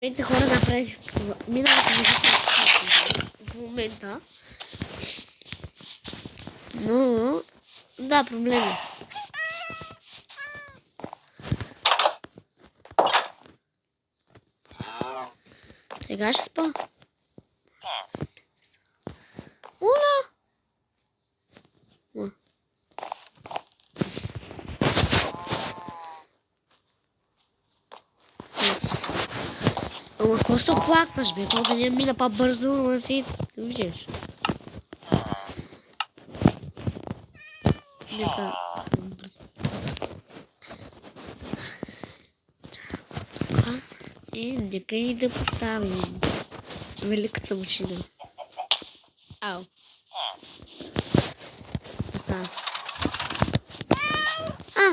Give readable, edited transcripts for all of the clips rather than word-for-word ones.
Двете хора направих това. Миналата музика в момента. Но да, проблеми. Сега ще спа. Уна! Ама какво се оплакваш, бе? Това да не мина по-бързо, но си виждаш. Нека... Така. И нека и да поставим великата машина. Ау. Така.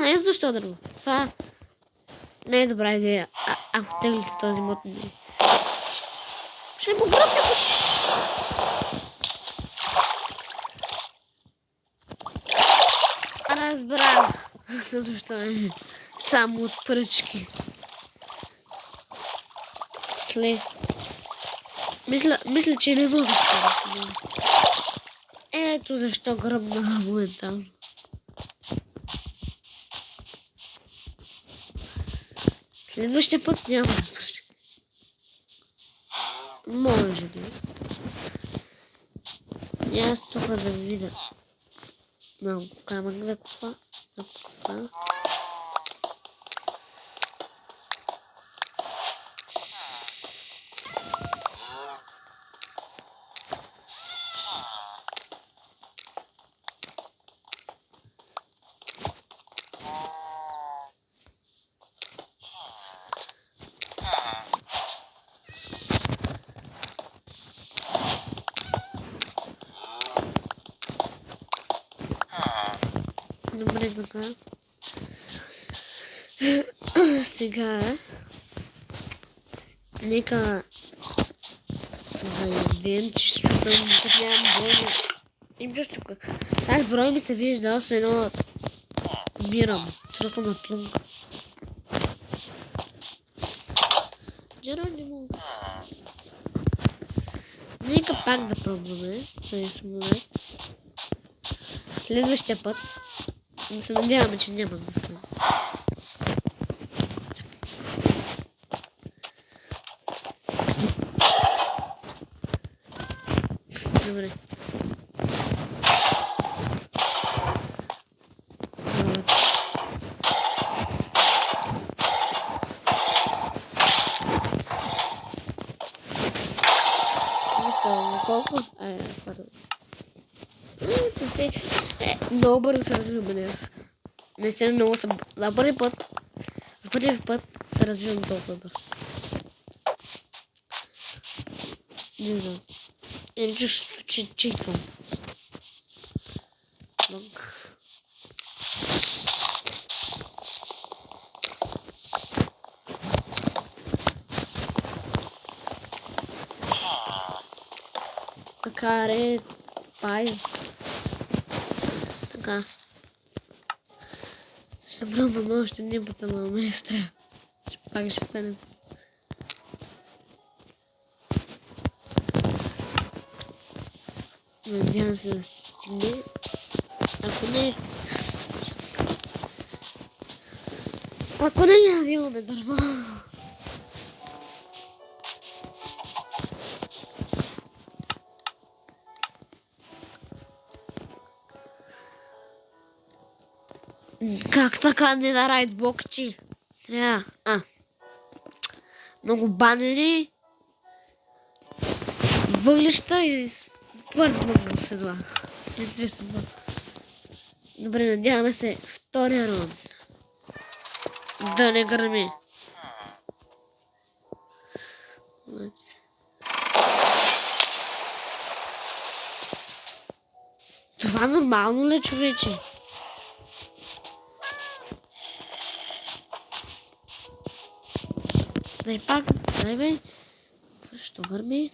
Ето защо дърво. Това не е добра идея. Ако теглите този мод не. Ще му гръбне. Разбрах. Защо е само от пръчки. След. Мисля, че не мога да се. Ето защо гръбна моментално. Следващия път няма да пръчки. Може да. И аз тук да видя. Много камък да купа. Добре, така. Сега нека да видим, че ще съм да нямам бойно. Им просто тук. Тази брой ми се вижда, аз едно умирам. Тръкам на плънка. Джеронимо. Нека пак да пробваме. Да сме. Следващия път. Но се надяваме, че няма да стане. Добре. Колко? Пардон. Много бързо се развиваме днес. Наистина много съм... За първи път се развивам толкова бързо. Не знам. Чувствам, че читвам. Така, пай. Така. Ще пробвам още един път, ама ме страх. Пак ще стане. Надявам се да стигне. Ако не, няма да имаме дърво. Как така не на райтбокчи? Сега. Много банери. Въглища и твърде много седла. Интересно. Добре, надяваме се втория раунд. Да не гърми. Това нормално ли, човече? Дай пак, дай бе. Защо гърми?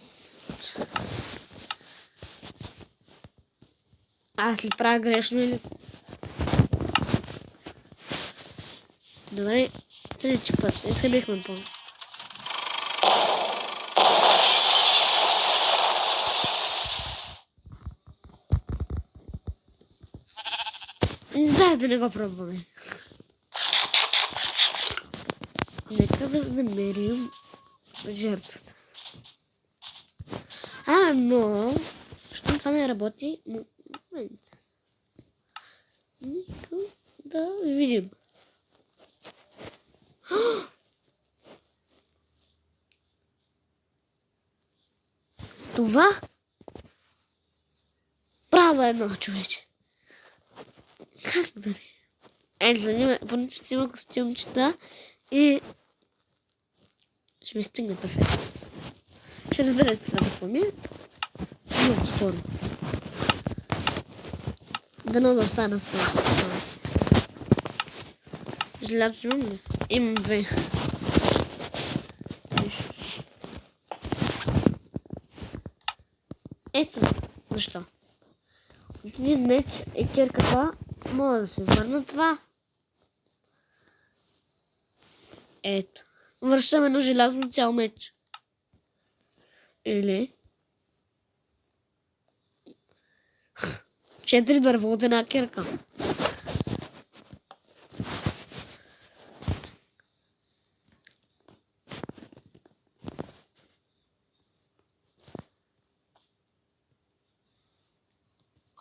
Аз ли правя грешно или... Добре, трети път. Изхъбихме по. Да, да не го пробваме. Нека да намерим жертвата. Но... Що това не работи? Момент. Нека да видим. Това права едно, човече. Как да не? Поне си има костюмчета и ще ми стигне перфектно. Ще разберете сега какво ми е. Много скоро. Дано да остана с... Желязо имам ли? Имам 2. Ето защо. От един меч и кирката може да се върна това. Ето. Връщаме на желязно цял меч. Или 4 дърва от една кирка.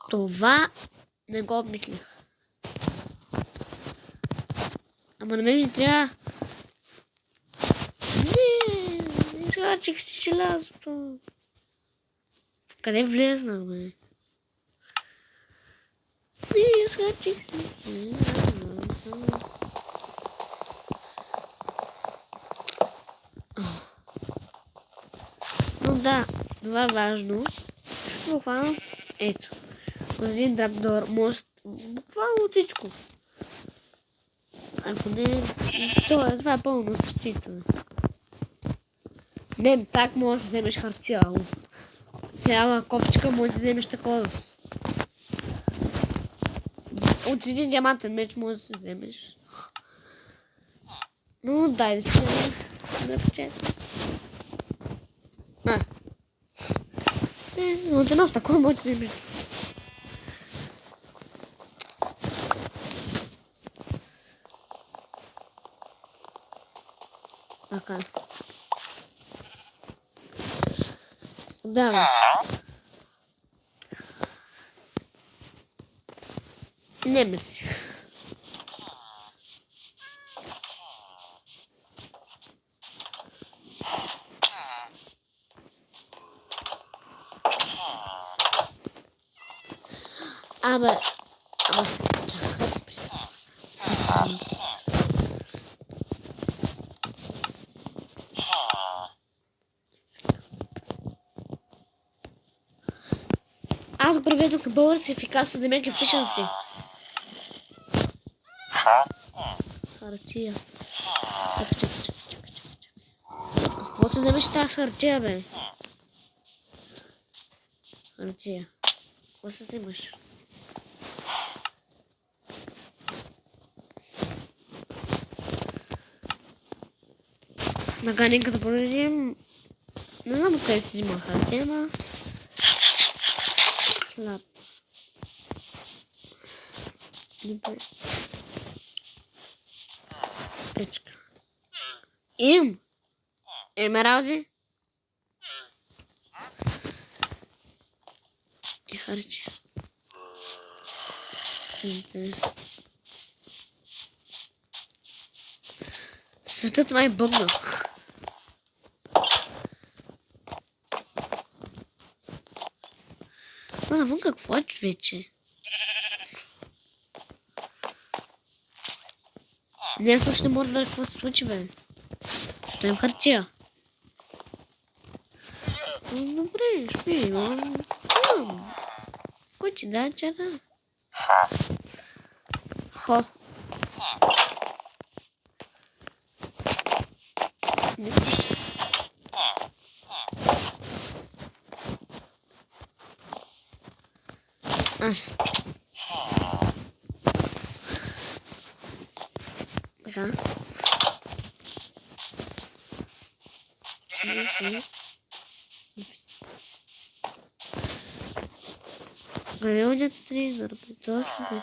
Това не го обмислях. Ама на мен ми трябва... Не изхарчих си желязото. Къде влезнах, бе? Не изхарчих си желязото. Но да, това е важно. Буквално, ето. Магазин, трапдор, мост, буквално всичко. Ако не, това е пълно защита. Не, так можеш да вземеш хартия. Цяла кофичка може да вземеш такова. От един диамантен меч може да се вземеш. Но дай да се напечета. От едно с такова може да вземеш. Така. Да. Не мисля. Ама... Аз го преведох на български ефикасен да мега efficiency. Хартия. Чакай. Какво се вземеш тази хартия, бе? Хартия. Какво се вземаш? Нека да продължим. Не знам къде се взима хартия, ама... Слаб. Добре. Печка. Емералди. И харчи. Светът май бъгна. Навън какво е, човече? Не, също не мога да видя какво се случи, бе. Що им хартия? Добре, спи, кой ти да, чака? Хо. Така. Къде одят 3 зарби?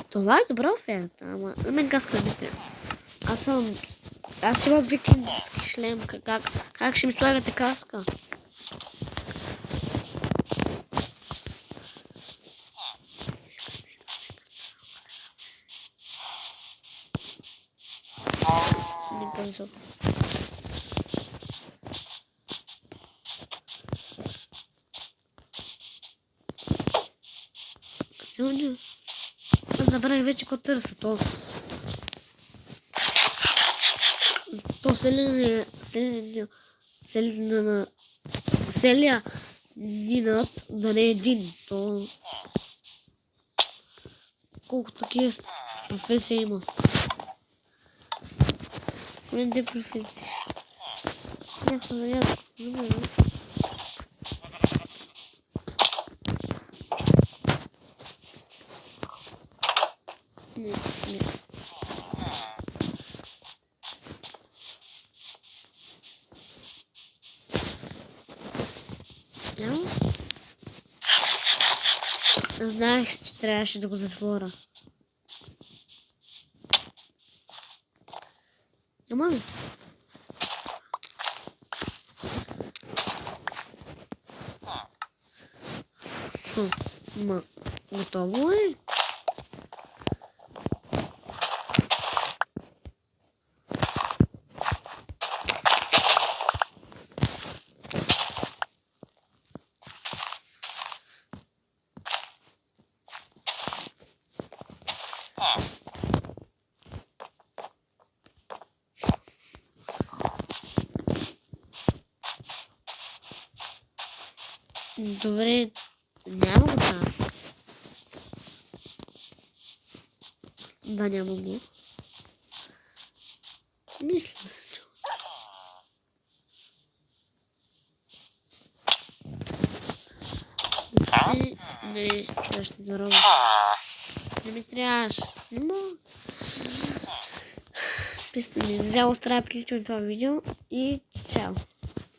Това е добра оферта, ама на мен каска не трябва. Аз ще имам викингски шлем, как ще ми слагате каска? Не бързо. Аз забравих вече какво търся то. То селия нинат да не е един. То колко такива професии има. Кои две професии? Някаква занятка. Не. Знаех, че трябваше да го затворя. Няма ли? Готово е? Добре, няма го там. Да, няма го. Мисля. Не, трябваше да робя. Не ми трябваше. Но... Писна ми, за жалост трябва да приключвам това видео и чао.